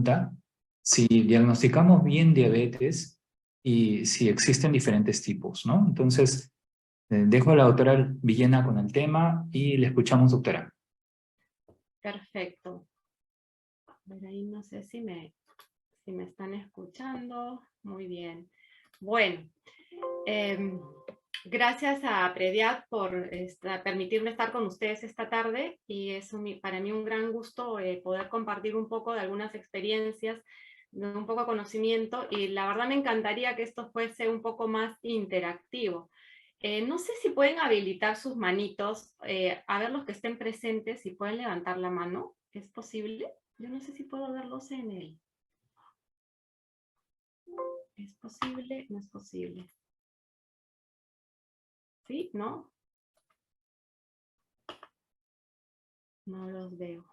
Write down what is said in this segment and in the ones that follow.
pregunta si diagnosticamos bien diabetes y si existen diferentes tipos, ¿no? Entonces, dejo a la doctora Villena con el tema y le escuchamos, doctora. Perfecto. A ver, ahí no sé si me están escuchando. Muy bien. Bueno, gracias a Prediat por permitirme estar con ustedes esta tarde, y es para mí un gran gusto poder compartir un poco de algunas experiencias, de un poco de conocimiento, y la verdad me encantaría que esto fuese un poco más interactivo. No sé si pueden habilitar sus manitos, a ver los que estén presentes, si pueden levantar la mano. ¿Es posible? Yo no sé si puedo verlos en el... ¿Es posible? No es posible. ¿Sí? ¿No? No los veo.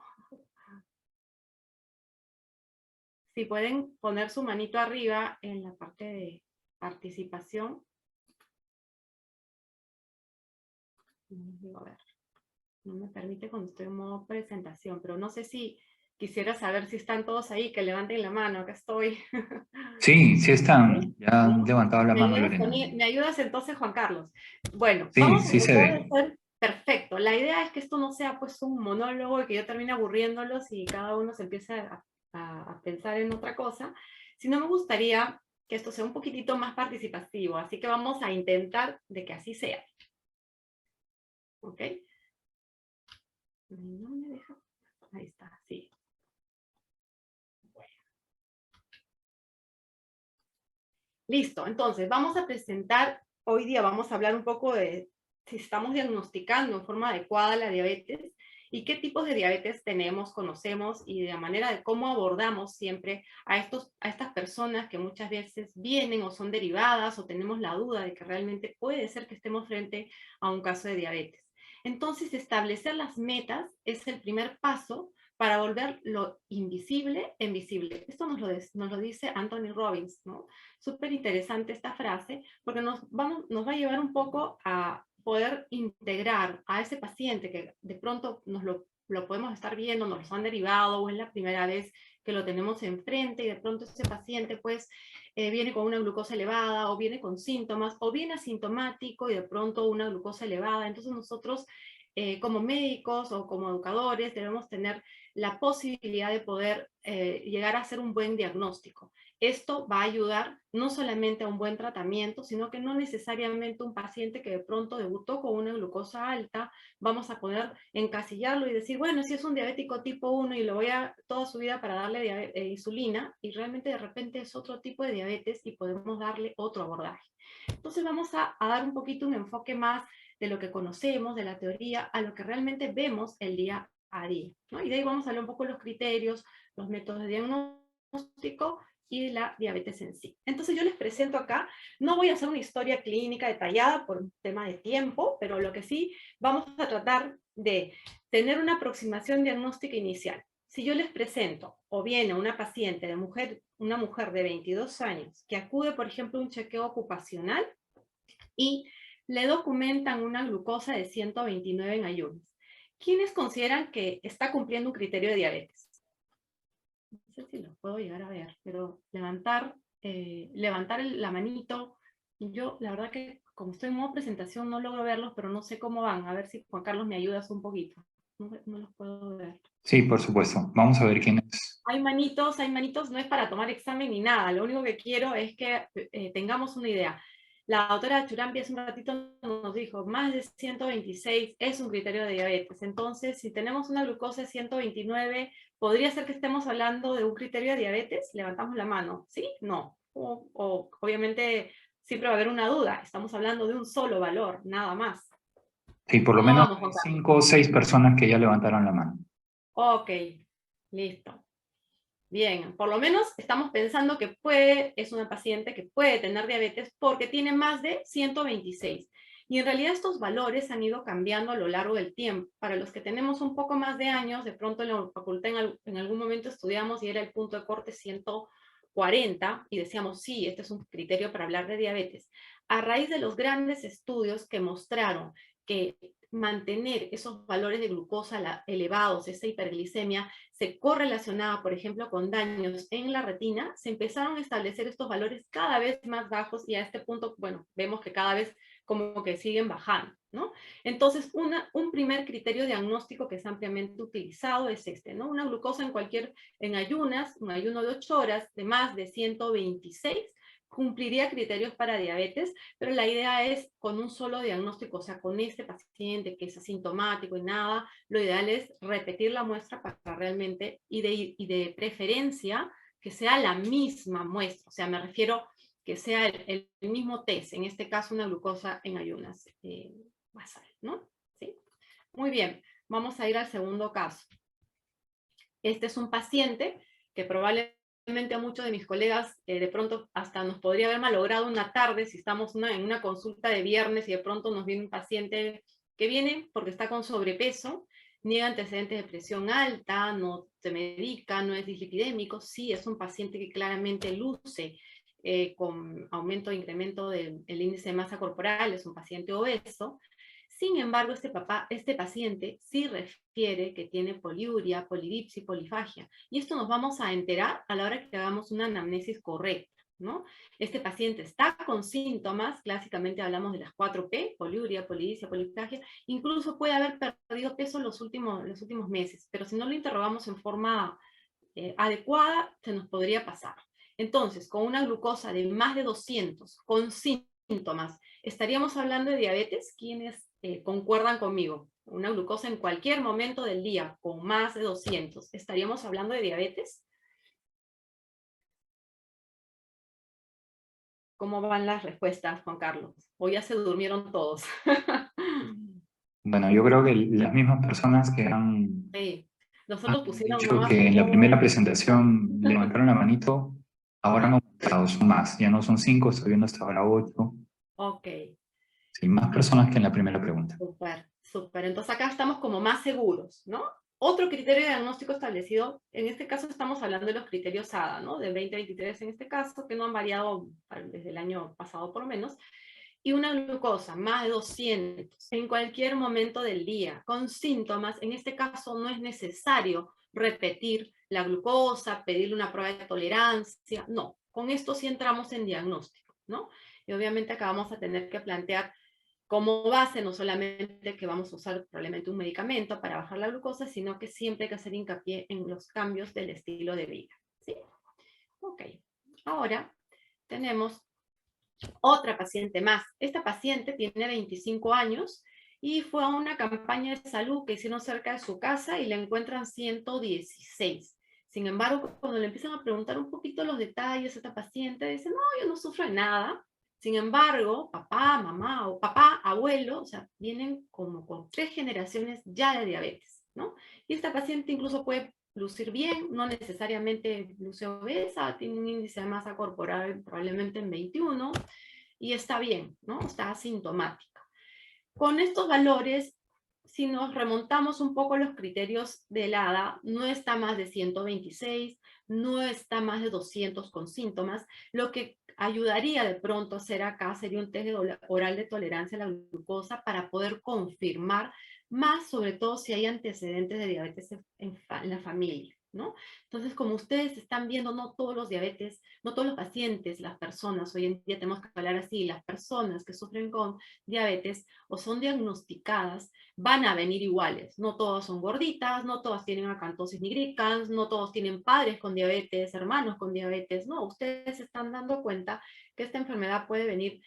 Si pueden poner su manito arriba en la parte de participación. A ver, no me permite cuando estoy en modo presentación, pero no sé si quisiera saber si están todos ahí, que levanten la mano, acá estoy. Sí, sí están. ¿Sí? Ya han levantado la mano, Lorena. ¿Me ayudas entonces, Juan Carlos? Bueno, Sí, vamos a sí se tratar de ve. hacer perfecto. La idea es que esto no sea pues un monólogo y que yo termine aburriéndolos y cada uno se empiece a pensar en otra cosa, sino me gustaría que esto sea un poquitito más participativo, así que vamos a intentar de que así sea. ¿Ok? No me deja. Ahí está, sí. Bueno. Listo, entonces vamos a presentar, hoy día vamos a hablar un poco de si estamos diagnosticando en forma adecuada la diabetes y qué tipos de diabetes tenemos, conocemos, y de la manera de cómo abordamos siempre a estas personas que muchas veces vienen o son derivadas o tenemos la duda de que realmente puede ser que estemos frente a un caso de diabetes. Entonces, establecer las metas es el primer paso para volver lo invisible en visible. Esto nos lo dice Anthony Robbins, ¿no? Súper interesante esta frase, porque nos va a llevar un poco a poder integrar a ese paciente que de pronto lo podemos estar viendo, nos lo han derivado, o es la primera vez que lo tenemos enfrente, y de pronto ese paciente pues viene con una glucosa elevada, o viene con síntomas, o viene asintomático y de pronto una glucosa elevada. Entonces nosotros como médicos o como educadores debemos tener la posibilidad de poder llegar a hacer un buen diagnóstico. Esto va a ayudar no solamente a un buen tratamiento, sino que no necesariamente un paciente que de pronto debutó con una glucosa alta, vamos a poder encasillarlo y decir, bueno, si es un diabético tipo 1 y lo voy a toda su vida para darle insulina, y realmente de repente es otro tipo de diabetes y podemos darle otro abordaje. Entonces vamos a dar un poquito un enfoque más de lo que conocemos, de la teoría, a lo que realmente vemos el día a día, ¿no? Y de ahí vamos a hablar un poco de los criterios, los métodos de diagnóstico y de la diabetes en sí. Entonces yo les presento acá, no voy a hacer una historia clínica detallada por un tema de tiempo, pero lo que sí vamos a tratar de tener una aproximación diagnóstica inicial. Si yo les presento, o viene una paciente una mujer de 22 años, que acude, por ejemplo, a un chequeo ocupacional y le documentan una glucosa de 129 en ayunas, ¿quiénes consideran que está cumpliendo un criterio de diabetes? No sé si lo puedo llegar a ver, pero levantar la manito. Yo, la verdad que como estoy en modo presentación, no logro verlos, pero no sé cómo van. A ver si Juan Carlos me ayudas un poquito. No los puedo ver. Sí, por supuesto. Vamos a ver quién es. Hay manitos, no es para tomar examen ni nada. Lo único que quiero es que tengamos una idea. La doctora Churampi hace un ratito nos dijo, más de 126 es un criterio de diabetes. Entonces, si tenemos una glucosa de 129, ¿podría ser que estemos hablando de un criterio de diabetes? Levantamos la mano. ¿Sí? No. O obviamente siempre va a haber una duda. Estamos hablando de un solo valor, nada más. Sí, por lo ¿Cómo menos vamos, hay Juan Carlos? 5 o 6 personas que ya levantaron la mano. Ok, listo. Bien, por lo menos estamos pensando que es una paciente que puede tener diabetes porque tiene más de 126. Y en realidad estos valores han ido cambiando a lo largo del tiempo. Para los que tenemos un poco más de años, de pronto en la facultad en algún momento estudiamos y era el punto de corte 140 y decíamos, sí, este es un criterio para hablar de diabetes. A raíz de los grandes estudios que mostraron que mantener esos valores de glucosa elevados, esa hiperglicemia, se correlacionaba, por ejemplo, con daños en la retina, se empezaron a establecer estos valores cada vez más bajos y a este punto, bueno, vemos que cada vez como que siguen bajando, ¿no? Entonces, un primer criterio diagnóstico que es ampliamente utilizado es este, ¿no? Una glucosa en ayunas, un ayuno de 8 horas de más de 126, cumpliría criterios para diabetes, pero la idea es con un solo diagnóstico, o sea, con este paciente que es asintomático y nada, lo ideal es repetir la muestra para realmente, y de preferencia, que sea la misma muestra, o sea, me refiero que sea el mismo test, en este caso una glucosa en ayunas basal, ¿no? ¿Sí? Muy bien, vamos a ir al segundo caso. Este es un paciente que probablemente a muchos de mis colegas de pronto hasta nos podría haber malogrado una tarde si estamos en una consulta de viernes y de pronto nos viene un paciente que viene porque está con sobrepeso, niega antecedentes de presión alta, no se medica, no es dislipidémico. Sí, es un paciente que claramente luce con aumento e incremento del índice de masa corporal, es un paciente obeso. Sin embargo, este paciente sí refiere que tiene poliuria, polidipsia y polifagia. Y esto nos vamos a enterar a la hora que hagamos una anamnesis correcta, ¿no? Este paciente está con síntomas, clásicamente hablamos de las 4P, poliuria, polidipsia, polifagia, incluso puede haber perdido peso los últimos meses, pero si no lo interrogamos en forma adecuada, se nos podría pasar. Entonces, con una glucosa de más de 200, con síntomas, ¿estaríamos hablando de diabetes? ¿Quiénes concuerdan conmigo? Una glucosa en cualquier momento del día con más de 200, ¿estaríamos hablando de diabetes? ¿Cómo van las respuestas, Juan Carlos? ¿O ya se durmieron todos? Bueno, yo creo que las mismas personas que han, Sí. han Nosotros pusimos dicho nomás que en la primera un... presentación levantaron la manito, ahora han aumentado, son más, ya no son 5, estoy viendo hasta ahora 8. Ok. Sí, más personas que en la primera pregunta. Súper, súper. Entonces acá estamos como más seguros, ¿no? Otro criterio de diagnóstico establecido, en este caso estamos hablando de los criterios ADA, ¿no? De 2023 en este caso, que no han variado desde el año pasado por lo menos, y una glucosa más de 200 en cualquier momento del día, con síntomas, en este caso no es necesario repetir la glucosa, pedirle una prueba de tolerancia, no, con esto sí entramos en diagnóstico, ¿no? Y obviamente acá vamos a tener que plantear como base no solamente que vamos a usar probablemente un medicamento para bajar la glucosa, sino que siempre hay que hacer hincapié en los cambios del estilo de vida. ¿Sí? Ok. Ahora tenemos otra paciente más. Esta paciente tiene 25 años y fue a una campaña de salud que hicieron cerca de su casa y le encuentran 116. Sin embargo, cuando le empiezan a preguntar un poquito los detalles a esta paciente, dice, no, yo no sufro de nada. Sin embargo, papá, mamá o papá, abuelo, o sea, vienen como con 3 generaciones ya de diabetes, ¿no? Y esta paciente incluso puede lucir bien, no necesariamente luce obesa, tiene un índice de masa corporal probablemente en 21 y está bien, ¿no? Está asintomática. Con estos valores, si nos remontamos un poco a los criterios del ADA, no está más de 126, no está más de 200 con síntomas. Lo que ayudaría de pronto a hacer acá sería un test oral de tolerancia a la glucosa para poder confirmar más, sobre todo si hay antecedentes de diabetes en la familia, ¿no? Entonces, como ustedes están viendo, no todos los diabetes, no todos los pacientes, las personas, hoy en día tenemos que hablar así, las personas que sufren con diabetes o son diagnosticadas van a venir iguales. No todas son gorditas, no todas tienen acantosis nigricans, no todos tienen padres con diabetes, hermanos con diabetes. No, ustedes se están dando cuenta que esta enfermedad puede venir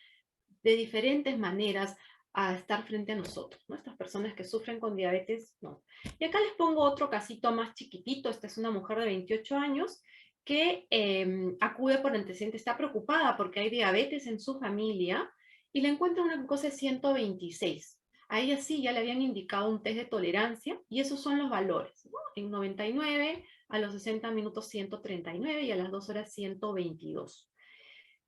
de diferentes maneras a estar frente a nosotros, ¿no? Estas personas que sufren con diabetes, no. Y acá les pongo otro casito más chiquitito. Esta es una mujer de 28 años que acude por antecedentes, está preocupada porque hay diabetes en su familia y le encuentra una glucosa de 126. A ella sí ya le habían indicado un test de tolerancia y esos son los valores, ¿no? En 99, a los 60 minutos 139 y a las 2 horas 122.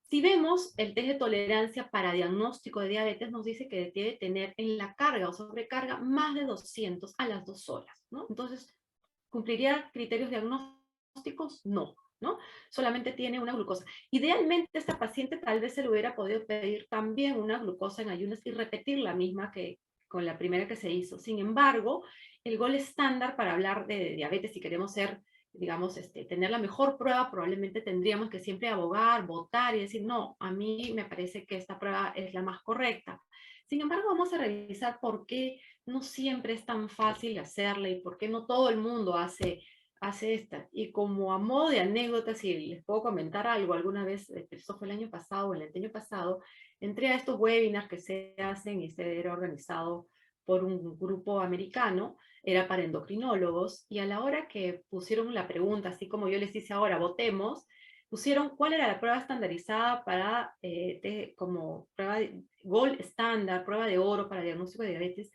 Si vemos el test de tolerancia para diagnóstico de diabetes, nos dice que debe tener en la carga o sobrecarga más de 200 a las 2 horas, ¿no? Entonces, ¿cumpliría criterios diagnósticos? No, ¿no? Solamente tiene una glucosa. Idealmente, esta paciente tal vez se le hubiera podido pedir también una glucosa en ayunas y repetir la misma que con la primera que se hizo. Sin embargo, el gol estándar para hablar de diabetes, si queremos ser, digamos, tener la mejor prueba, probablemente tendríamos que siempre abogar, votar y decir, no, a mí me parece que esta prueba es la más correcta. Sin embargo, vamos a revisar por qué no siempre es tan fácil hacerla y por qué no todo el mundo hace esta. Y como a modo de anécdota, si les puedo comentar algo, alguna vez, eso fue el año pasado o el año pasado, entré a estos webinars que se hacen y este era organizado por un grupo americano, era para endocrinólogos, y a la hora que pusieron la pregunta, así como yo les hice ahora, votemos, pusieron cuál era la prueba estandarizada para, como prueba de gold estándar, prueba de oro para diagnóstico de diabetes,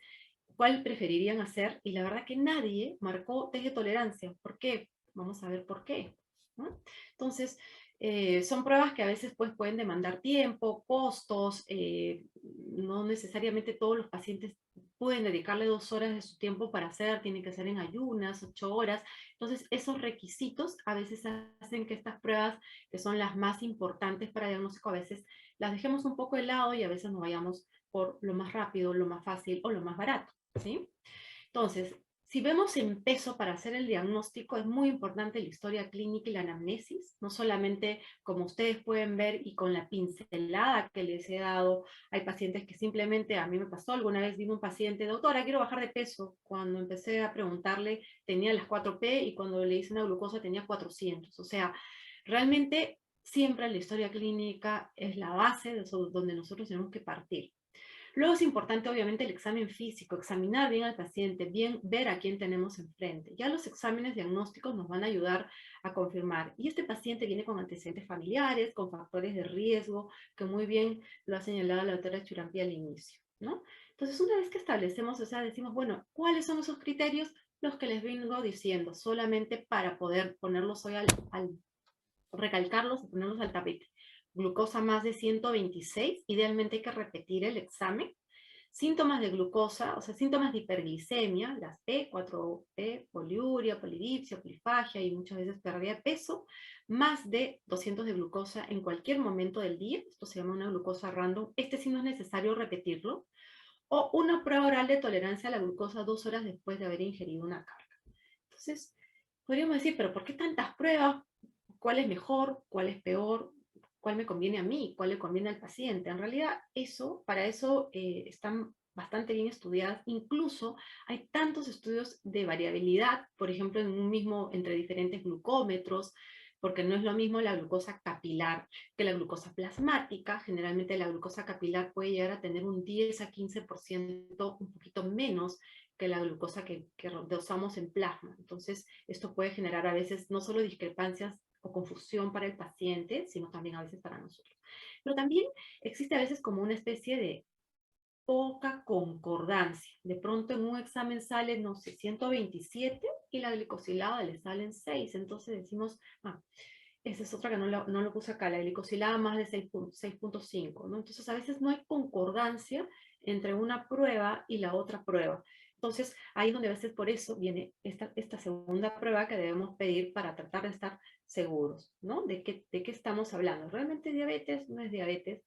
cuál preferirían hacer, y la verdad que nadie marcó test de tolerancia. ¿Por qué? Vamos a ver por qué, ¿no? Entonces, son pruebas que a veces pues, pueden demandar tiempo, costos, no necesariamente todos los pacientes pueden dedicarle 2 horas de su tiempo para hacer, tienen que ser en ayunas, 8 horas. Entonces, esos requisitos a veces hacen que estas pruebas, que son las más importantes para diagnóstico, a veces las dejemos un poco de lado y a veces nos vayamos por lo más rápido, lo más fácil o lo más barato, ¿sí? Entonces, si vemos en peso para hacer el diagnóstico, es muy importante la historia clínica y la anamnesis, no solamente como ustedes pueden ver y con la pincelada que les he dado, hay pacientes que simplemente, a mí me pasó, alguna vez vino un paciente, doctora, quiero bajar de peso, cuando empecé a preguntarle tenía las 4P y cuando le hice una glucosa tenía 400, o sea, realmente siempre la historia clínica es la base de eso, donde nosotros tenemos que partir. Luego es importante, obviamente, el examen físico, examinar bien al paciente, bien ver a quién tenemos enfrente. Ya los exámenes diagnósticos nos van a ayudar a confirmar. Y este paciente viene con antecedentes familiares, con factores de riesgo, que muy bien lo ha señalado la doctora Churampi al inicio, ¿no? Entonces, una vez que establecemos, o sea, decimos, bueno, ¿cuáles son esos criterios? Los que les vengo diciendo, solamente para poder ponerlos hoy recalcarlos y ponerlos al tapete. Glucosa más de 126, idealmente hay que repetir el examen. Síntomas de glucosa, o sea, síntomas de hiperglicemia, las P, 4P, poliuria, polidipsia, polifagia y muchas veces pérdida de peso, más de 200 de glucosa en cualquier momento del día, esto se llama una glucosa random, sí no es necesario repetirlo, o una prueba oral de tolerancia a la glucosa 2 horas después de haber ingerido una carga. Entonces, podríamos decir, pero ¿por qué tantas pruebas? ¿Cuál es mejor? ¿Cuál es peor? ¿Cuál me conviene a mí? ¿Cuál le conviene al paciente? En realidad, para eso están bastante bien estudiadas. Incluso hay tantos estudios de variabilidad, por ejemplo, entre diferentes glucómetros, porque no es lo mismo la glucosa capilar que la glucosa plasmática. Generalmente la glucosa capilar puede llegar a tener un 10 a 15%, un poquito menos que la glucosa que dosamos en plasma. Entonces, esto puede generar a veces no solo discrepancias o confusión para el paciente, sino también a veces para nosotros. Pero también existe a veces como una especie de poca concordancia. De pronto en un examen sale, no sé, 127 y la glicosilada le salen 6. Entonces decimos, esa es otra que no lo puse acá, la glicosilada más de 6.5, ¿no? Entonces a veces no hay concordancia entre una prueba y la otra prueba. Entonces ahí es donde a veces por eso viene esta segunda prueba que debemos pedir para tratar de estar seguros, ¿no? ¿De qué estamos hablando? ¿Realmente es diabetes? ¿No es diabetes?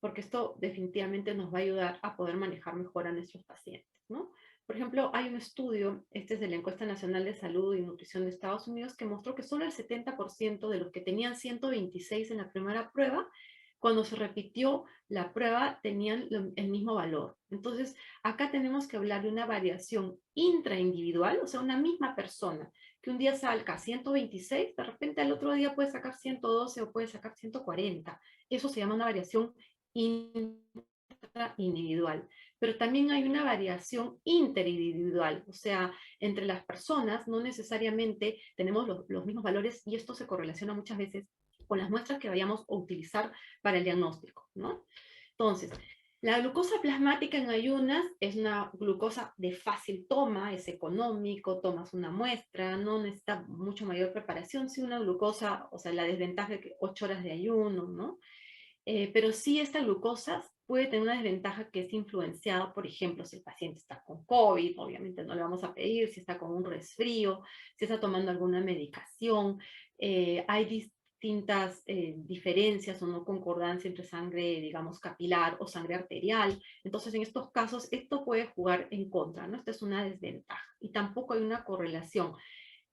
Porque esto definitivamente nos va a ayudar a poder manejar mejor a nuestros pacientes, ¿no? Por ejemplo, hay un estudio, este es de la Encuesta Nacional de Salud y Nutrición de Estados Unidos, que mostró que solo el 70% de los que tenían 126 en la primera prueba, cuando se repitió la prueba, tenían el mismo valor. Entonces, acá tenemos que hablar de una variación intraindividual, o sea, una misma persona, que un día salga 126, de repente al otro día puede sacar 112 o puede sacar 140. Eso se llama una variación intraindividual. Pero también hay una variación interindividual, o sea, entre las personas no necesariamente tenemos los mismos valores y esto se correlaciona muchas veces con las muestras que vayamos a utilizar para el diagnóstico, ¿no? Entonces, la glucosa plasmática en ayunas es una glucosa de fácil toma, es económico, tomas una muestra, no necesita mucho mayor preparación, si una glucosa, o sea, la desventaja de que 8 horas de ayuno, ¿no? Pero sí esta glucosa puede tener una desventaja que es influenciada, por ejemplo, si el paciente está con COVID, obviamente no le vamos a pedir, si está con un resfrío, si está tomando alguna medicación. Hay distintas diferencias o no concordancia entre sangre, digamos, capilar o sangre arterial. Entonces, en estos casos, esto puede jugar en contra, ¿no? Esta es una desventaja. Y tampoco hay una correlación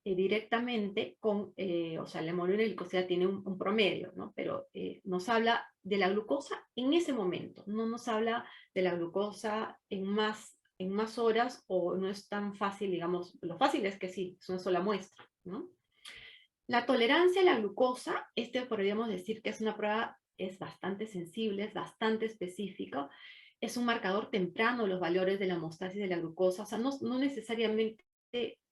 directamente con, o sea, la hemoglobina glicosida tiene un promedio, ¿no? Pero nos habla de la glucosa en ese momento, no nos habla de la glucosa en más horas, o no es tan fácil, digamos, lo fácil es que sí, es una sola muestra, ¿no? La tolerancia a la glucosa, podríamos decir que es una prueba, es bastante sensible, es bastante específica, es un marcador temprano de los valores de la homeostasis de la glucosa, o sea, no necesariamente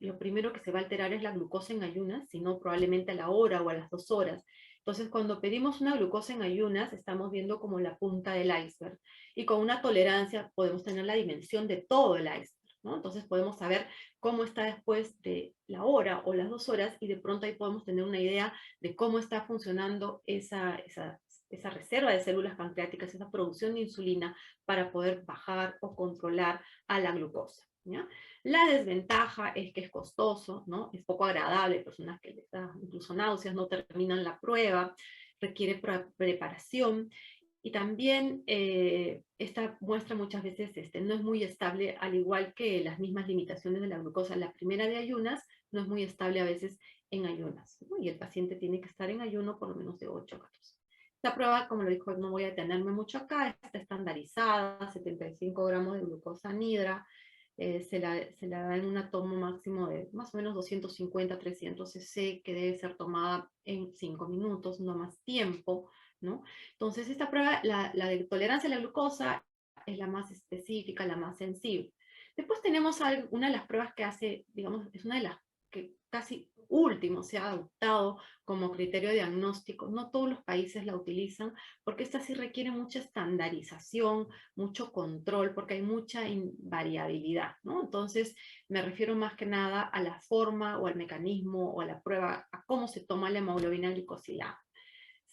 lo primero que se va a alterar es la glucosa en ayunas, sino probablemente a la hora o a las 2 horas. Entonces, cuando pedimos una glucosa en ayunas, estamos viendo como la punta del iceberg, y con una tolerancia podemos tener la dimensión de todo el iceberg, ¿no? Entonces podemos saber cómo está después de la hora o las 2 horas, y de pronto ahí podemos tener una idea de cómo está funcionando esa reserva de células pancreáticas, esa producción de insulina para poder bajar o controlar a la glucosa, ¿ya? La desventaja es que es costoso, ¿no? Es poco agradable, personas que les da incluso náuseas, no terminan la prueba, requiere preparación, y también esta muestra muchas veces no es muy estable, al igual que las mismas limitaciones de la glucosa. La primera de ayunas no es muy estable a veces en ayunas, ¿no? Y el paciente tiene que estar en ayuno por lo menos de 8 horas. Esta prueba, como lo dijo, no voy a detenerme mucho acá, está estandarizada, 75 gramos de glucosa anhidra, se la da en una toma máximo de más o menos 250 300 cc, que debe ser tomada en 5 minutos, no más tiempo, ¿no? Entonces, esta prueba, la de tolerancia a la glucosa, es la más específica, la más sensible. Después tenemos una de las pruebas que hace, digamos, es una de las que casi último se ha adoptado como criterio de diagnóstico. No todos los países la utilizan, porque esta sí requiere mucha estandarización, mucho control, porque hay mucha variabilidad, ¿no? Entonces, me refiero más que nada a la forma o al mecanismo o a la prueba, a cómo se toma la hemoglobina glicosilada.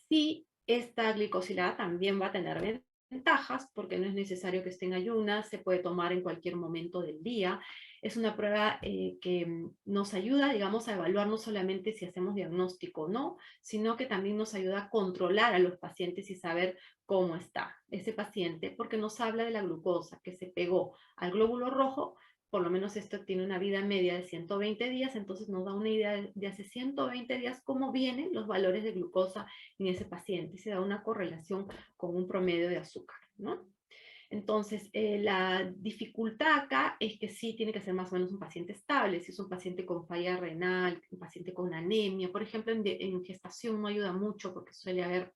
Sí, esta glicosilada también va a tener ventajas, porque no es necesario que esté en ayunas, se puede tomar en cualquier momento del día. Es una prueba que nos ayuda, digamos, a evaluar no solamente si hacemos diagnóstico o no, sino que también nos ayuda a controlar a los pacientes y saber cómo está ese paciente, porque nos habla de la glucosa que se pegó al glóbulo rojo. Por lo menos esto tiene una vida media de 120 días, entonces nos da una idea de hace 120 días cómo vienen los valores de glucosa en ese paciente, y se da una correlación con un promedio de azúcar, ¿no? Entonces, la dificultad acá es que sí tiene que ser más o menos un paciente estable. Si es un paciente con falla renal, un paciente con anemia, por ejemplo, en gestación no ayuda mucho, porque suele haber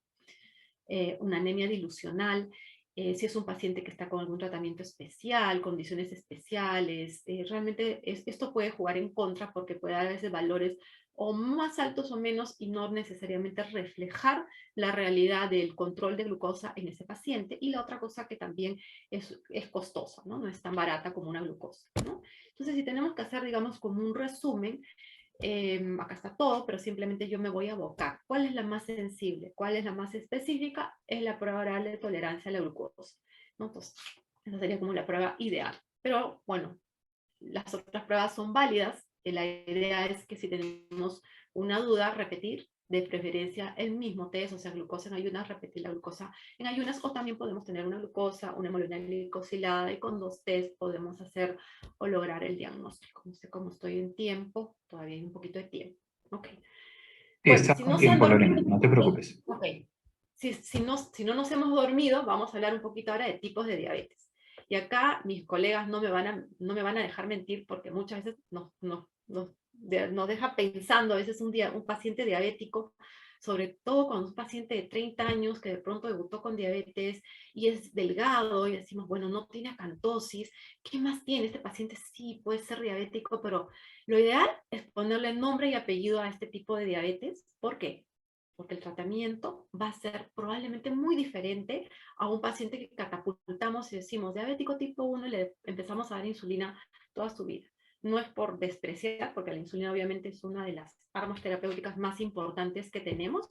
una anemia dilucional. Si es un paciente que está con algún tratamiento especial, condiciones especiales, realmente esto puede jugar en contra, porque puede haber a veces valores o más altos o menos, y no necesariamente reflejar la realidad del control de glucosa en ese paciente. Y la otra cosa que también es costosa, ¿no? No es tan barata como una glucosa, ¿no? Entonces, si tenemos que hacer, digamos, como un resumen, acá está todo, pero simplemente yo me voy a abocar. ¿Cuál es la más sensible? ¿Cuál es la más específica? Es la prueba oral de tolerancia a la glucosa, ¿no? Entonces, esa sería como la prueba ideal. Pero bueno, las otras pruebas son válidas. La idea es que si tenemos una duda, repetir de preferencia el mismo test, o sea, glucosa en ayunas, repetir la glucosa en ayunas, o también podemos tener una glucosa, una hemoglobina glicosilada, y con 2 test podemos hacer o lograr el diagnóstico. No sé cómo estoy en tiempo, todavía hay un poquito de tiempo. Ok. Sí, Bueno, estás si con no se han tiempo, dormido, Lorena, no te preocupes. ok. Si no nos hemos dormido, vamos a hablar un poquito ahora de tipos de diabetes. Y acá mis colegas no me van a dejar mentir, porque muchas veces nos deja pensando, a veces un paciente diabético, sobre todo con un paciente de 30 años que de pronto debutó con diabetes y es delgado, y decimos, bueno, no tiene acantosis, ¿qué más tiene este paciente? Sí, puede ser diabético, pero lo ideal es ponerle nombre y apellido a este tipo de diabetes. ¿Por qué? Porque el tratamiento va a ser probablemente muy diferente a un paciente que catapultamos y decimos diabético tipo 1 y le empezamos a dar insulina toda su vida. No es por despreciar, porque la insulina obviamente es una de las armas terapéuticas más importantes que tenemos.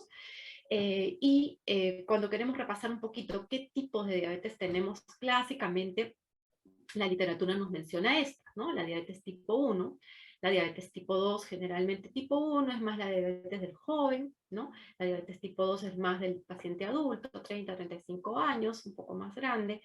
Cuando queremos repasar un poquito qué tipos de diabetes tenemos, clásicamente la literatura nos menciona esta, ¿no? La diabetes tipo 1, La diabetes tipo 2, generalmente tipo 1, es más la diabetes del joven, ¿no? La diabetes tipo 2 es más del paciente adulto, 30, 35 años, un poco más grande.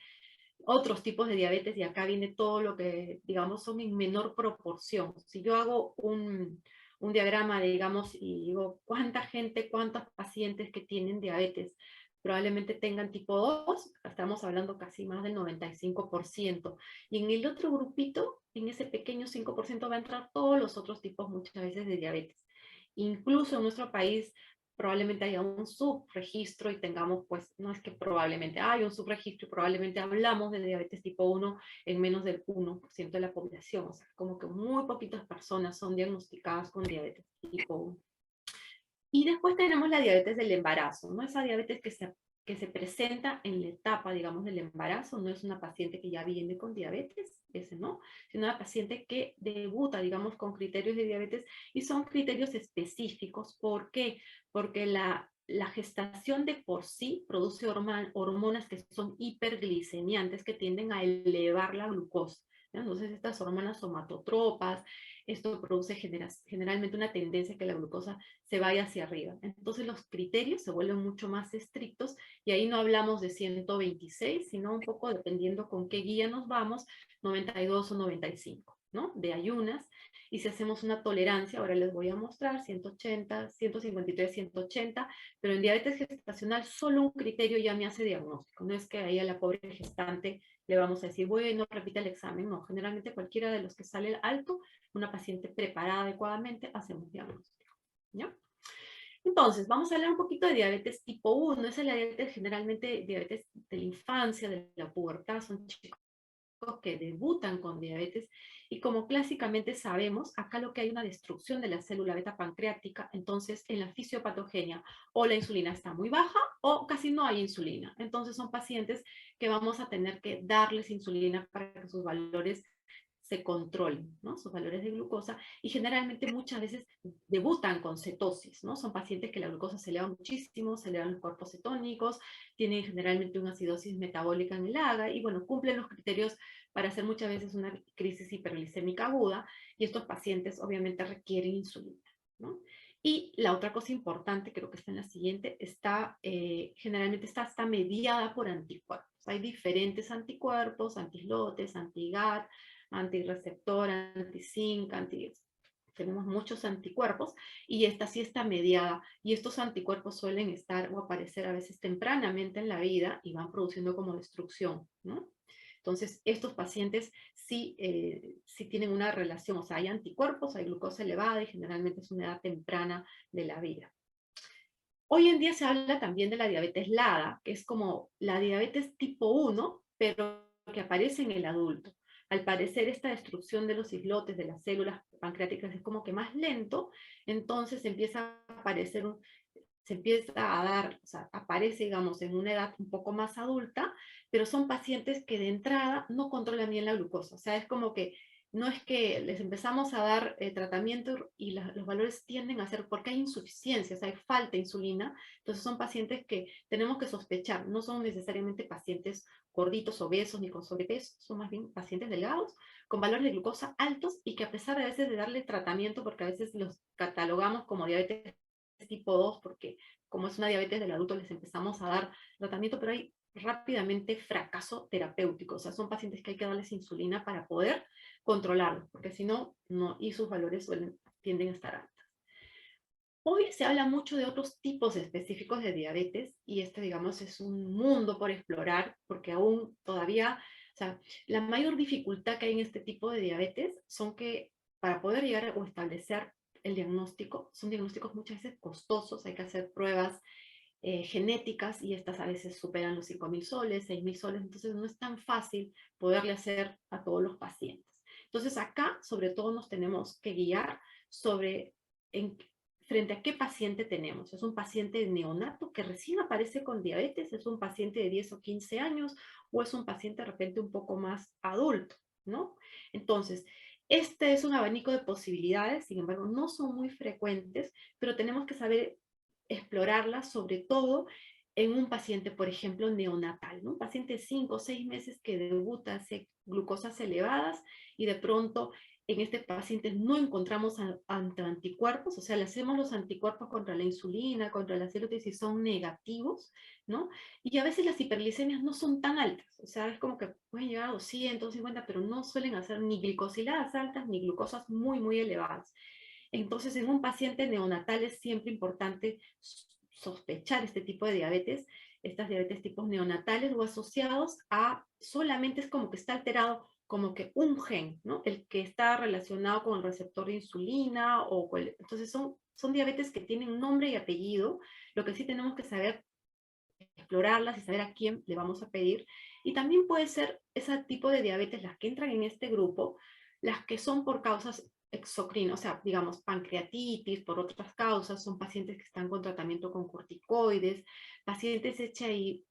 Otros tipos de diabetes, y acá viene todo lo que, digamos, son en menor proporción. Si yo hago un diagrama, digamos, y digo cuánta gente, cuántos pacientes que tienen diabetes probablemente tengan tipo 2, estamos hablando casi más del 95%. Y en el otro grupito, en ese pequeño 5%, va a entrar todos los otros tipos muchas veces de diabetes. Incluso en nuestro país probablemente haya un subregistro y tengamos, pues, no es que probablemente hay un subregistro y probablemente hablamos de diabetes tipo 1 en menos del 1% de la población, o sea, como que muy poquitas personas son diagnosticadas con diabetes tipo 1. Y después tenemos la diabetes del embarazo, ¿no? Esa diabetes que se presenta en la etapa, digamos, del embarazo, no es una paciente que ya viene con diabetes, ese no, sino una paciente que debuta, digamos, con criterios de diabetes, y son criterios específicos. ¿Por qué? Porque la gestación de por sí produce hormonas que son hiperglicemiantes, que tienden a elevar la glucosa, ¿no? Entonces estas hormonas somatotropas, esto produce generalmente una tendencia a que la glucosa se vaya hacia arriba. Entonces los criterios se vuelven mucho más estrictos, y ahí no hablamos de 126, sino un poco dependiendo con qué guía nos vamos, 92 o 95, ¿no? De ayunas. Y si hacemos una tolerancia, ahora les voy a mostrar 180, 153, 180, pero en diabetes gestacional solo un criterio ya me hace diagnóstico. No es que ahí a la pobre gestante le vamos a decir, bueno, repita el examen. No, generalmente cualquiera de los que sale alto, una paciente preparada adecuadamente, hacemos diagnóstico, ¿ya? Entonces, vamos a hablar un poquito de diabetes tipo 1. Esa es la diabetes, generalmente diabetes de la infancia, de la pubertad, son chicos que debutan con diabetes, y como clásicamente sabemos, acá lo que hay una destrucción de la célula beta pancreática. Entonces en la fisiopatogenia o la insulina está muy baja o casi no hay insulina. Entonces son pacientes que vamos a tener que darles insulina para que sus valores se controlen, ¿no? Sus valores de glucosa, y generalmente muchas veces debutan con cetosis, ¿no? Son pacientes que la glucosa se eleva muchísimo, se elevan los cuerpos cetónicos, tienen generalmente una acidosis metabólica en el AGA, y bueno, cumplen los criterios para hacer muchas veces una crisis hiperglicémica aguda, y estos pacientes obviamente requieren insulina, ¿no? Y la otra cosa importante, creo que está en la siguiente, generalmente está mediada por anticuerpos. Hay diferentes anticuerpos, antislotes, anti-GAT, antirreceptor, anti-zinc, tenemos muchos anticuerpos, y esta sí está mediada, y estos anticuerpos suelen estar o aparecer a veces tempranamente en la vida y van produciendo como destrucción, ¿no? Entonces, estos pacientes sí tienen una relación, o sea, hay anticuerpos, hay glucosa elevada, y generalmente es una edad temprana de la vida. Hoy en día se habla también de la diabetes LADA, que es como la diabetes tipo 1, pero que aparece en el adulto. Al parecer, esta destrucción de los islotes, de las células pancreáticas, es como que más lento, entonces empieza a aparecer se empieza a dar, o sea, aparece, digamos, en una edad un poco más adulta, pero son pacientes que de entrada no controlan bien la glucosa. O sea, es como que no es que les empezamos a dar tratamiento y los valores tienden a ser porque hay insuficiencia, o sea, hay falta de insulina. Entonces son pacientes que tenemos que sospechar, no son necesariamente pacientes gorditos, obesos, ni con sobrepeso, son más bien pacientes delgados, con valores de glucosa altos, y que a pesar de a veces de darle tratamiento, porque a veces los catalogamos como diabetes tipo 2, porque como es una diabetes del adulto les empezamos a dar tratamiento, pero hay rápidamente fracaso terapéutico. O sea, son pacientes que hay que darles insulina para poder controlarlos, porque si no, no, y sus valores tienden a estar altos. Hoy se habla mucho de otros tipos específicos de diabetes, y este, digamos, es un mundo por explorar, porque aún todavía, o sea, la mayor dificultad que hay en este tipo de diabetes son que para poder llegar o establecer el diagnóstico, son diagnósticos muchas veces costosos, hay que hacer pruebas genéticas, y estas a veces superan los 5.000 soles, 6.000 soles, entonces no es tan fácil poderle hacer a todos los pacientes. Entonces acá, sobre todo, nos tenemos que guiar sobre frente a qué paciente tenemos. ¿Es un paciente neonato que recién aparece con diabetes? ¿Es un paciente de 10 o 15 años? ¿O es un paciente de repente un poco más adulto? ¿No? Entonces, este es un abanico de posibilidades, sin embargo, no son muy frecuentes, pero tenemos que saber explorarlas, sobre todo en un paciente, por ejemplo, neonatal, ¿no? Un paciente de 5 o 6 meses que debuta, hace glucosas elevadas, y de pronto en este paciente no encontramos anticuerpos, o sea, le hacemos los anticuerpos contra la insulina, contra la celulitis y son negativos, ¿no? Y a veces las hiperglicemias no son tan altas, o sea, es como que pueden llegar a 200, 250, pero no suelen hacer ni glicosiladas altas ni glucosas muy, muy elevadas. Entonces, en un paciente neonatal es siempre importante sospechar este tipo de diabetes, estas diabetes tipos neonatales o asociados a solamente es como que está alterado como que un gen, ¿no? El que está relacionado con el receptor de insulina entonces son diabetes que tienen nombre y apellido. Lo que sí tenemos que saber explorarlas y saber a quién le vamos a pedir. Y también puede ser ese tipo de diabetes, las que entran en este grupo, las que son por causas exocrinas, o sea, digamos, pancreatitis, por otras causas, son pacientes que están con tratamiento con corticoides, pacientes HIV,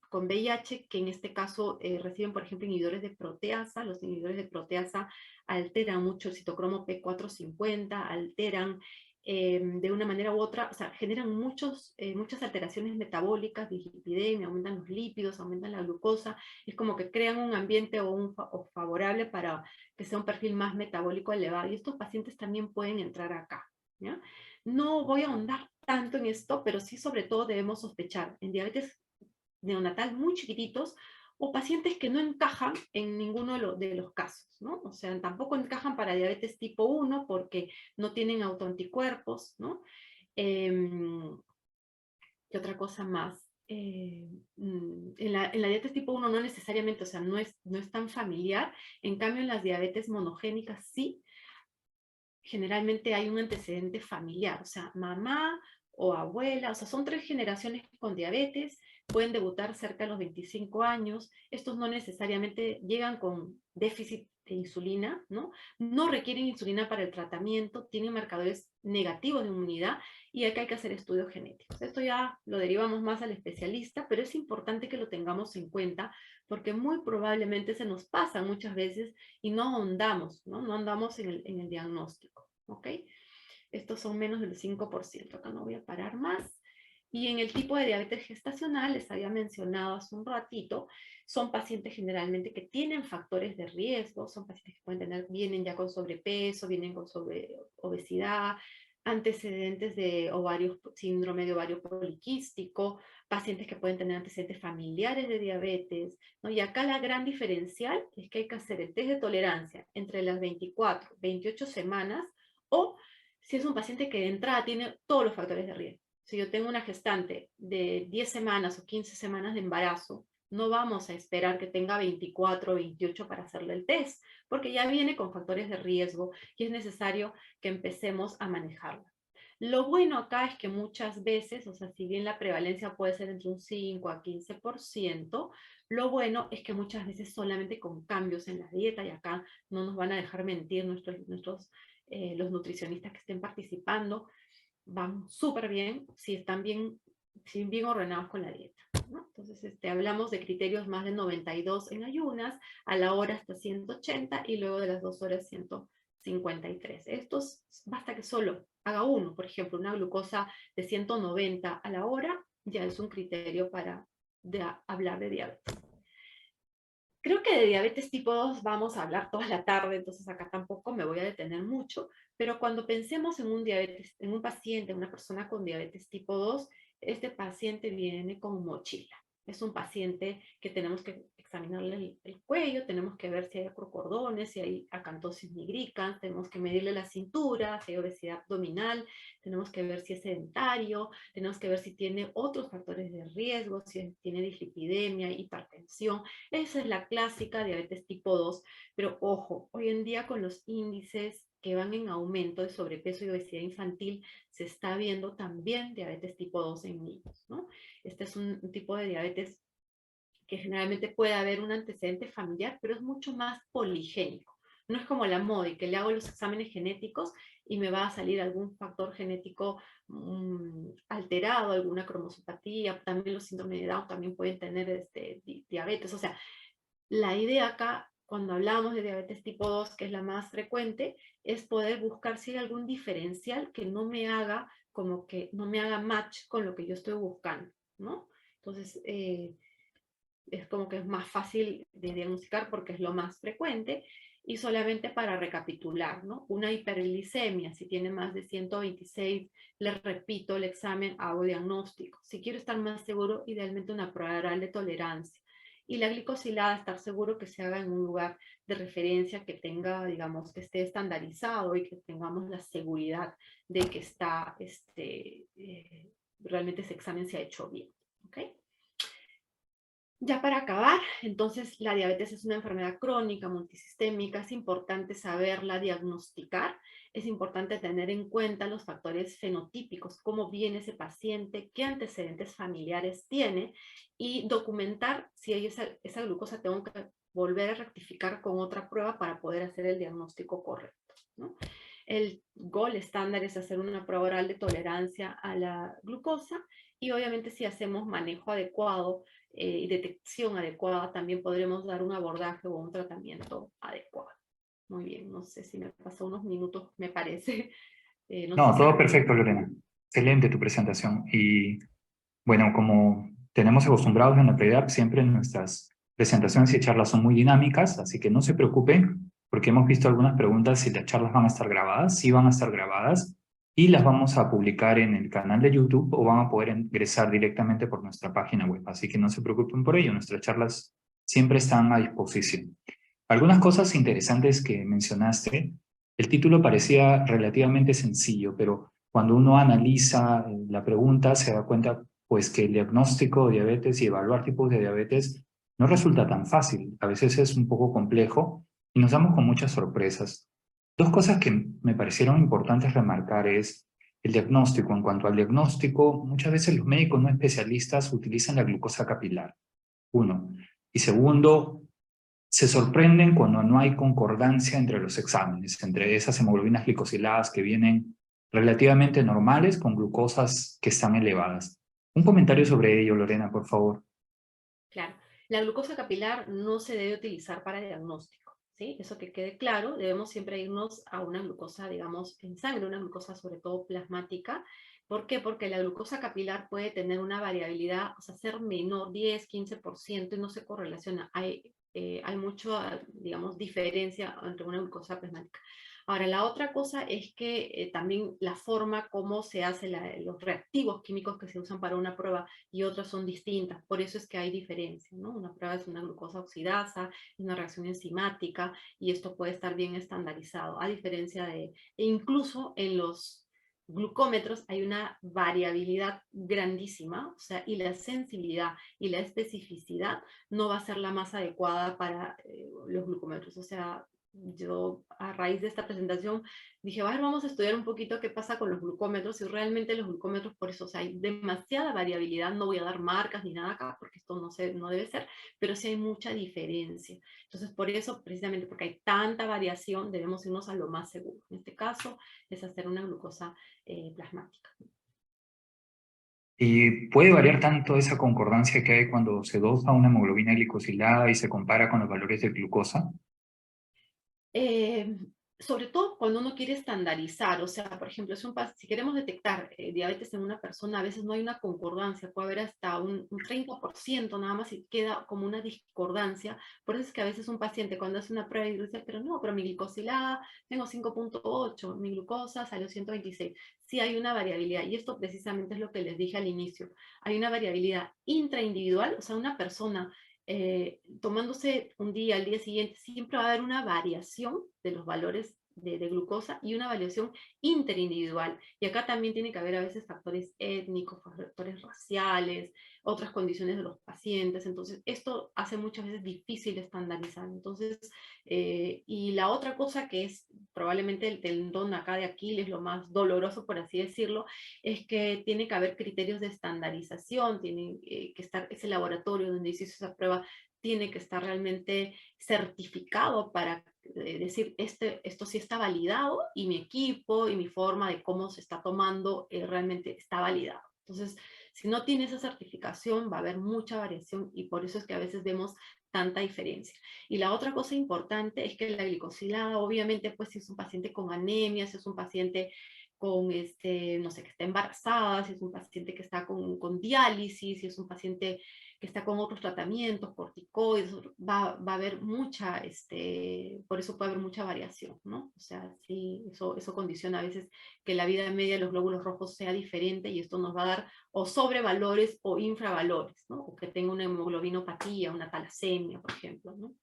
con VIH, que en este caso reciben, por ejemplo, inhibidores de proteasa. Los inhibidores de proteasa alteran mucho el citocromo P450, alteran de una manera u otra, o sea, generan muchas alteraciones metabólicas, dislipidemia, aumentan los lípidos, aumentan la glucosa, es como que crean un ambiente o favorable para que sea un perfil más metabólico elevado, y estos pacientes también pueden entrar acá, ¿ya? No voy a ahondar tanto en esto, pero sí sobre todo debemos sospechar en diabetes neonatal muy chiquititos, o pacientes que no encajan en ninguno de los casos, ¿no? O sea, tampoco encajan para diabetes tipo 1 porque no tienen autoanticuerpos, ¿no? ¿Qué otra cosa más? En la diabetes tipo 1 no necesariamente, o sea, no es tan familiar, en cambio en las diabetes monogénicas sí, generalmente hay un antecedente familiar, o sea, mamá o abuela, o sea, son 3 generaciones con diabetes, pueden debutar cerca de los 25 años, estos no necesariamente llegan con déficit de insulina, ¿no? No requieren insulina para el tratamiento, tienen marcadores negativos de inmunidad, y acá hay que hacer estudios genéticos. Esto ya lo derivamos más al especialista, pero es importante que lo tengamos en cuenta, porque muy probablemente se nos pasa muchas veces y no ahondamos, ¿no? No andamos en el diagnóstico, ¿ok? Estos son menos del 5%, acá no voy a parar más. Y en el tipo de diabetes gestacional, les había mencionado hace un ratito, son pacientes generalmente que tienen factores de riesgo, son pacientes que vienen ya con sobrepeso, vienen con obesidad, antecedentes de síndrome de ovario poliquístico, pacientes que pueden tener antecedentes familiares de diabetes, ¿no? Y acá la gran diferencial es que hay que hacer el test de tolerancia entre las 24, 28 semanas, o si es un paciente que de entrada tiene todos los factores de riesgo. Si yo tengo una gestante de 10 semanas o 15 semanas de embarazo, no vamos a esperar que tenga 24 o 28 para hacerle el test, porque ya viene con factores de riesgo y es necesario que empecemos a manejarlo. Lo bueno acá es que muchas veces, o sea, si bien la prevalencia puede ser entre un 5 a 15%, lo bueno es que muchas veces solamente con cambios en la dieta, y acá no nos van a dejar mentir los nutricionistas que estén participando, van súper bien si están bien ordenados con la dieta, ¿no? Entonces, hablamos de criterios más de 92 en ayunas, a la hora hasta 180 y luego de las 2 horas 153. Estos basta que solo haga uno, por ejemplo, una glucosa de 190 a la hora, ya es un criterio para hablar de diabetes. Creo que de diabetes tipo 2 vamos a hablar toda la tarde, entonces acá tampoco me voy a detener mucho, pero cuando pensemos en un paciente, una persona con diabetes tipo 2, este paciente viene con mochila. Es un paciente que tenemos que examinarle el cuello, tenemos que ver si hay acrocordones, si hay acantosis nigricans, tenemos que medirle la cintura, si hay obesidad abdominal, tenemos que ver si es sedentario, tenemos que ver si tiene otros factores de riesgo, si tiene dislipidemia, hipertensión. Esa es la clásica diabetes tipo 2, pero ojo, hoy en día con los índices que van en aumento de sobrepeso y obesidad infantil, se está viendo también diabetes tipo 2 en niños, ¿no? Este es un tipo de diabetes que generalmente puede haber un antecedente familiar, pero es mucho más poligénico. No es como la MODY, que le hago los exámenes genéticos y me va a salir algún factor genético alterado, alguna cromosopatía, también los síndromes de Down también pueden tener diabetes. O sea, la idea acá, cuando hablamos de diabetes tipo 2, que es la más frecuente, es poder buscar si hay algún diferencial que no me haga match con lo que yo estoy buscando, ¿no? Entonces, es como que es más fácil de diagnosticar porque es lo más frecuente. Y solamente para recapitular, ¿no? Una hiperglicemia, si tiene más de 126, les repito el examen, hago diagnóstico. Si quiero estar más seguro, idealmente una prueba oral de tolerancia. Y la glicosilada, estar seguro que se haga en un lugar de referencia que tenga, digamos, que esté estandarizado y que tengamos la seguridad de que está, realmente ese examen se ha hecho bien, ¿ok? Ya para acabar, entonces la diabetes es una enfermedad crónica, multisistémica, es importante saberla diagnosticar, es importante tener en cuenta los factores fenotípicos, cómo viene ese paciente, qué antecedentes familiares tiene y documentar si hay esa glucosa, tengo que volver a rectificar con otra prueba para poder hacer el diagnóstico correcto, ¿no? El gold estándar es hacer una prueba oral de tolerancia a la glucosa y obviamente si hacemos manejo adecuado y detección adecuada, también podremos dar un abordaje o un tratamiento adecuado. Muy bien, no sé si me pasó unos minutos, me parece. No sé No, si todo alguien... perfecto, Lorena. Excelente tu presentación. Y bueno, como tenemos acostumbrados en la PREDAP, siempre nuestras presentaciones y charlas son muy dinámicas, así que no se preocupen, porque hemos visto algunas preguntas si las charlas van a estar grabadas. Sí van a estar grabadas y las vamos a publicar en el canal de YouTube o van a poder ingresar directamente por nuestra página web. Así que no se preocupen por ello, nuestras charlas siempre están a disposición. Algunas cosas interesantes que mencionaste, el título parecía relativamente sencillo, pero cuando uno analiza la pregunta se da cuenta pues que el diagnóstico de diabetes y evaluar tipos de diabetes no resulta tan fácil. A veces es un poco complejo y nos damos con muchas sorpresas. Dos cosas que me parecieron importantes remarcar es el diagnóstico. En cuanto al diagnóstico, muchas veces los médicos no especialistas utilizan la glucosa capilar, uno. Y segundo, se sorprenden cuando no hay concordancia entre los exámenes, entre esas hemoglobinas glicosiladas que vienen relativamente normales con glucosas que están elevadas. Un comentario sobre ello, Lorena, por favor. Claro, la glucosa capilar no se debe utilizar para diagnóstico, ¿sí? Eso que quede claro, debemos siempre irnos a una glucosa, digamos, en sangre, una glucosa sobre todo plasmática. ¿Por qué? Porque la glucosa capilar puede tener una variabilidad, o sea, ser menor, 10, 15%, y no se correlaciona. Hay mucha, digamos, diferencia entre una glucosa plasmática. Ahora, la otra cosa es que también la forma como se hace los reactivos químicos que se usan para una prueba y otras son distintas. Por eso es que hay diferencia, ¿no? Una prueba es una glucosa oxidasa, una reacción enzimática, y esto puede estar bien estandarizado, a diferencia de, e incluso en los glucómetros hay una variabilidad grandísima, o sea, y la sensibilidad y la especificidad no va a ser la más adecuada para los glucómetros. O sea, yo a raíz de esta presentación dije, vamos a estudiar un poquito qué pasa con los glucómetros y realmente los glucómetros, por eso, o sea, hay demasiada variabilidad, no voy a dar marcas ni nada acá porque esto no debe ser, pero sí hay mucha diferencia. Entonces, por eso, precisamente porque hay tanta variación, debemos irnos a lo más seguro. En este caso, es hacer una glucosa plasmática. ¿Y puede variar tanto esa concordancia que hay cuando se dosa una hemoglobina glicosilada y se compara con los valores de glucosa? Eh, Sobre todo cuando uno quiere estandarizar, o sea, por ejemplo, si queremos detectar diabetes en una persona, a veces no hay una concordancia, puede haber hasta un 30% nada más y queda como una discordancia. Por eso es que a veces un paciente cuando hace una prueba y dice, pero no, pero mi glicosilada tengo 5,8, mi glucosa salió 126. Sí hay una variabilidad y esto precisamente es lo que les dije al inicio. Hay una variabilidad intraindividual, o sea, una persona tomándose un día, al día siguiente, siempre va a haber una variación de los valores de glucosa y una variación interindividual. Y acá también tiene que haber a veces factores étnicos, factores raciales, otras condiciones de los pacientes. Entonces, esto hace muchas veces difícil estandarizar. Entonces, y la otra cosa que es probablemente el tendón acá de Aquiles, lo más doloroso, por así decirlo, es que tiene que haber criterios de estandarización, tiene que estar ese laboratorio donde hizo esa prueba, tiene que estar realmente certificado para decir, esto sí está validado y mi equipo y mi forma de cómo se está tomando realmente está validado. Entonces, si no tiene esa certificación, va a haber mucha variación y por eso es que a veces vemos tanta diferencia. Y la otra cosa importante es que la glicosilada, obviamente, pues si es un paciente con anemia, si es un paciente con, no sé, que está embarazada, si es un paciente que está con diálisis, si es un paciente que está con otros tratamientos, corticoides, va a haber mucha, por eso puede haber mucha variación, ¿no? O sea, sí, eso condiciona a veces que la vida media de los glóbulos rojos sea diferente y esto nos va a dar o sobrevalores o infravalores, ¿no? O que tenga una hemoglobinopatía, una talasemia, por ejemplo, ¿no?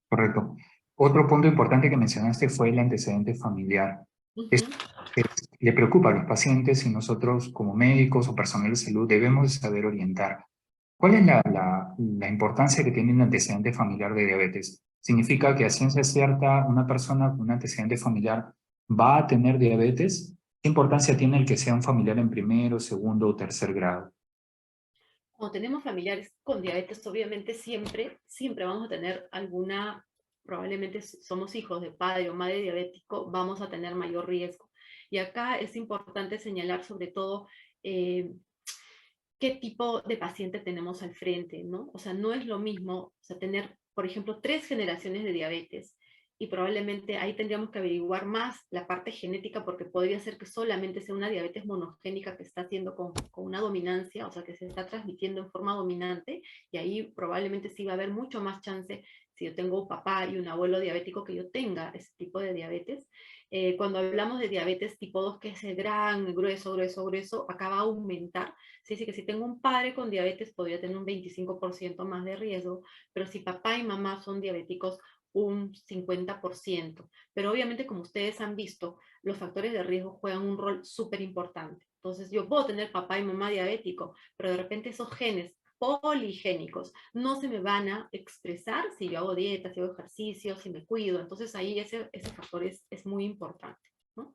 Correcto. Otro punto importante que mencionaste fue el antecedente familiar. Ujú. Le preocupa a los pacientes y nosotros como médicos o personal de salud debemos saber orientar. ¿Cuál es la importancia que tiene un antecedente familiar de diabetes? ¿Significa que a ciencia cierta una persona con un antecedente familiar va a tener diabetes? ¿Qué importancia tiene el que sea un familiar en primero, segundo o tercer grado? Cuando tenemos familiares con diabetes, obviamente siempre vamos a tener alguna, probablemente si somos hijos de padre o madre diabético, vamos a tener mayor riesgo. Y acá es importante señalar sobre todo eh, qué tipo de paciente tenemos al frente, ¿no? O sea, no es lo mismo, o sea, tener, por ejemplo, 3 generaciones de diabetes y probablemente ahí tendríamos que averiguar más la parte genética porque podría ser que solamente sea una diabetes monogénica que está haciendo con una dominancia, o sea, que se está transmitiendo en forma dominante y ahí probablemente sí va a haber mucho más chance si yo tengo un papá y un abuelo diabético que yo tenga ese tipo de diabetes. Cuando hablamos de diabetes tipo 2, que es el gran, grueso, acá va a aumentar. Sí, sí, que si tengo un padre con diabetes podría tener un 25% más de riesgo, pero si papá y mamá son diabéticos, un 50%. Pero obviamente, como ustedes han visto, los factores de riesgo juegan un rol súper importante. Entonces, yo puedo tener papá y mamá diabético, pero de repente esos genes poligénicos no se me van a expresar si yo hago dieta, si hago ejercicio, si me cuido. Entonces, ahí ese factor es muy importante, ¿no?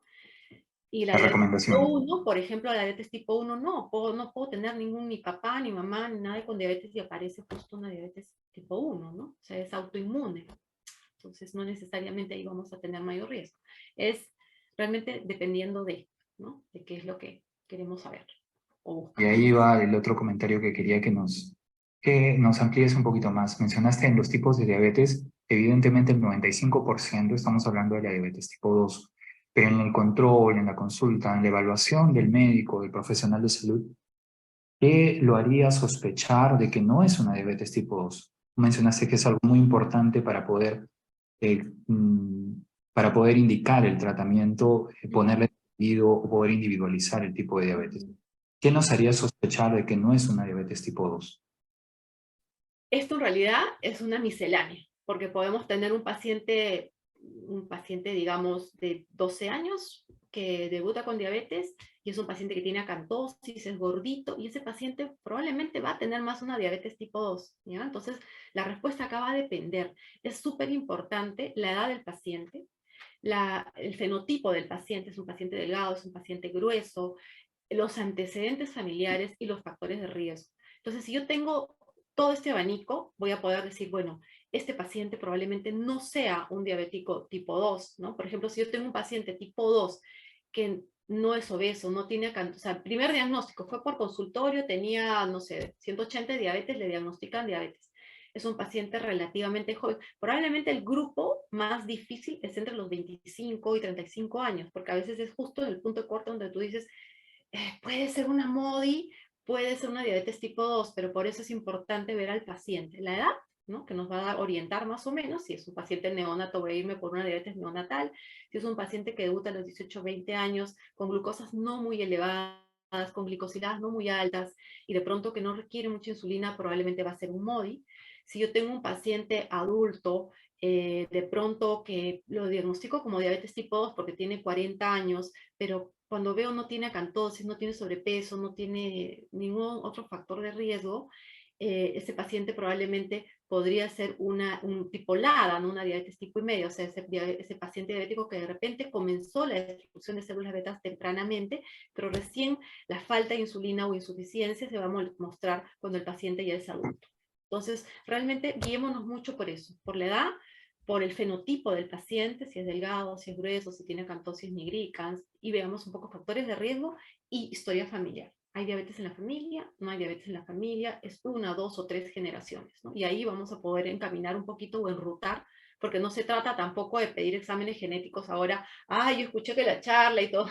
Y la La diabetes tipo recomendación. 1, por ejemplo, la diabetes tipo 1 no puedo tener ningún ni papá, ni mamá, ni nadie con diabetes y aparece justo una diabetes tipo 1, ¿no? O sea, es autoinmune. Entonces, no necesariamente ahí vamos a tener mayor riesgo. Es realmente dependiendo de, ¿no? De qué es lo que queremos saber o Y buscar. ahí va el otro comentario que quería que nos amplíes un poquito más. Mencionaste en los tipos de diabetes, evidentemente el 95% estamos hablando de la diabetes tipo 2, pero en el control, en la consulta, en la evaluación del médico, del profesional de salud, ¿qué lo haría sospechar de que no es una diabetes tipo 2? Mencionaste que es algo muy importante eh, mm, para poder indicar el tratamiento, ponerle sentido o poder individualizar el tipo de diabetes. ¿Qué nos haría sospechar de que no es una diabetes tipo 2? Esto en realidad es una miscelánea, porque podemos tener un paciente, digamos, de 12 años que debuta con diabetes y es un paciente que tiene acantosis, es gordito, y ese paciente probablemente va a tener más una diabetes tipo 2, ¿ya? Entonces, la respuesta acá va a depender. Es súper importante la edad del paciente, el fenotipo del paciente, es un paciente delgado, es un paciente grueso, los antecedentes familiares y los factores de riesgo. Entonces, si yo tengo todo este abanico, voy a poder decir, bueno, este paciente probablemente no sea un diabético tipo 2, ¿no? Por ejemplo, si yo tengo un paciente tipo 2 que no es obeso, no tiene, o sea, el primer diagnóstico fue por consultorio, tenía, no sé, 180 de diabetes, le diagnostican diabetes. Es un paciente relativamente joven. Probablemente el grupo más difícil es entre los 25 y 35 años, porque a veces es justo en el punto de corte donde tú dices, puede ser una MODI, puede ser una diabetes tipo 2, pero por eso es importante ver al paciente. La edad, ¿no? Que nos va a orientar más o menos. Si es un paciente neonato, voy a irme por una diabetes neonatal. Si es un paciente que debuta a los 18 o 20 años con glucosas no muy elevadas, con glicosiladas no muy altas y de pronto que no requiere mucha insulina, probablemente va a ser un MODI. Si yo tengo un paciente adulto, de pronto que lo diagnostico como diabetes tipo 2 porque tiene 40 años, pero cuando veo no tiene acantosis, no tiene sobrepeso, no tiene ningún otro factor de riesgo, ese paciente probablemente podría ser un tipo LADA, ¿no? Una diabetes tipo y medio, o sea, ese paciente diabético que de repente comenzó la destrucción de células betas tempranamente, pero recién la falta de insulina o insuficiencia se va a mostrar cuando el paciente ya es adulto. Entonces, realmente guiémonos mucho por eso, por la edad, por el fenotipo del paciente, si es delgado, si es grueso, si tiene acantosis nigricans, y veamos un poco factores de riesgo y historia familiar. ¿Hay diabetes en la familia? ¿No hay diabetes en la familia? ¿Es una, dos o tres generaciones? ¿No? Y ahí vamos a poder encaminar un poquito o enrutar, porque no se trata tampoco de pedir exámenes genéticos ahora, yo escuché que la charla y todo,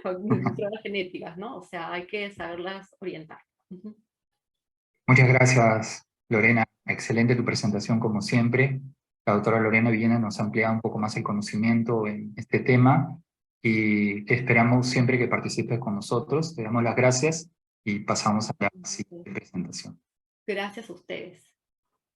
con pruebas genéticas, ¿no? O sea, hay que saberlas orientar. Muchas gracias, Lorena. Excelente tu presentación, como siempre. La doctora Lorena Villena nos ha ampliado un poco más el conocimiento en este tema y esperamos siempre que participes con nosotros. Te damos las gracias y pasamos a la siguiente presentación. Gracias a ustedes.